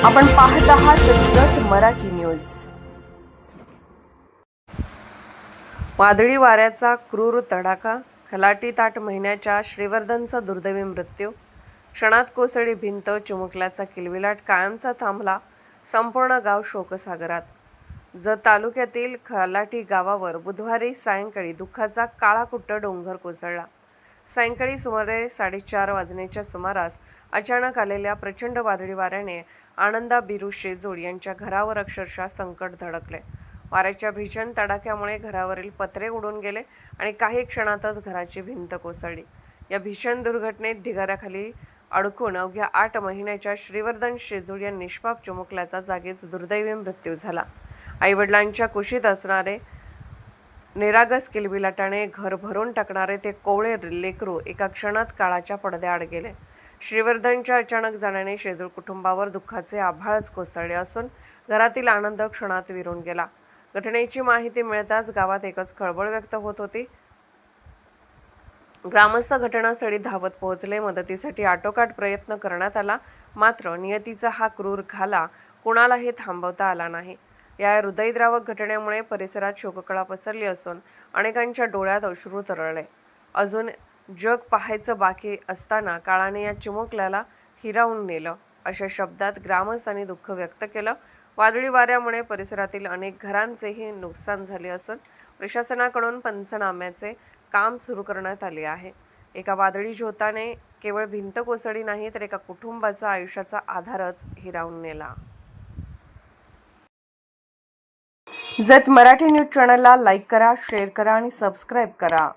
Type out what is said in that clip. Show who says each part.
Speaker 1: आपण पाहत आहात जत मराठी न्यूज। वादळी वाऱ्याचा क्रूर तडाखा, खलाटी ताट महिन्याच्या श्रीवर्धनचा दुर्दैवी मृत्यू, क्षणात कोसळली भिंत, चिमुकल्याचा किलबिलाट कायमचा थांबला, संपूर्ण गाव शोकसागरात। जत तालुक्यातील खलाटी गावावर बुधवारी सायंकाळी दुःखाचा काळाकुट्ट डोंगर कोसळला। सायंकाळी सुमारे 4:30 वाजण्याच्या सुमारास अचानक आलेल्या प्रचंड वादळी वाऱ्याने आनंदा बिरू शेजोड यांच्या घरावर अक्षरशः संकट धडकले। वाऱ्याच्या भीषण तडाख्यामुळे घरावरील पत्रे उडून गेले आणि काही क्षणातच घराची भिंत कोसळली। या भीषण दुर्घटनेत ढिगाऱ्याखाली अडकून अवघ्या 8 महिन्याच्या श्रीवर्धन शेजोड या निष्पाप चिमुकल्याचा जागीच दुर्दैवी मृत्यू झाला। आईवडिलांच्या कुशीत असणारे निरागस किलबिलाटाने घर भरून टाकणारे ते कोवळे लेकरू एका क्षणात काळाच्या पडद्याआड गेले। श्रीवर्धनच्या अचानक जाण्याने शेजोड कुटुंबावर दुःखाचे आभाळच कोसळले असून घरातील आनंद क्षणात विरून गेला। घटनेची माहिती मिळताच गावात एकच खळबळ व्यक्त होत होती। ग्रामस्थ घटनास्थळी धावत पोहोचले। मदतीसाठी आटोकाट प्रयत्न करण्यात आला, मात्र नियतीचा हा क्रूर घाला कुणालाही थांबवता आला नाही। या हृदयद्रावक घटनेमुळे परिसरात शोककळा पसरली असून अनेकांच्या डोळ्यात अश्रू तरळले। अजून जग पाहायचं बाकी असताना काळाने या चिमुकल्याला हिरावून नेलं, अशा शब्दात ग्रामस्थांनी दुःख व्यक्त केलं। वादळी वाऱ्यामुळे परिसरातील अनेक घरांचेही नुकसान झाले असून प्रशासनाकडून पंचनाम्याचे काम सुरू करण्यात आले आहे। एका वादळी झोताने केवळ भिंत कोसळली नाही, तर एका कुटुंबाचा आयुष्याचा आधारच हिरावून नेला। जत मराठी न्यूज चॅनलला लाईक करा, शेअर करा आणि सबस्क्राईब करा।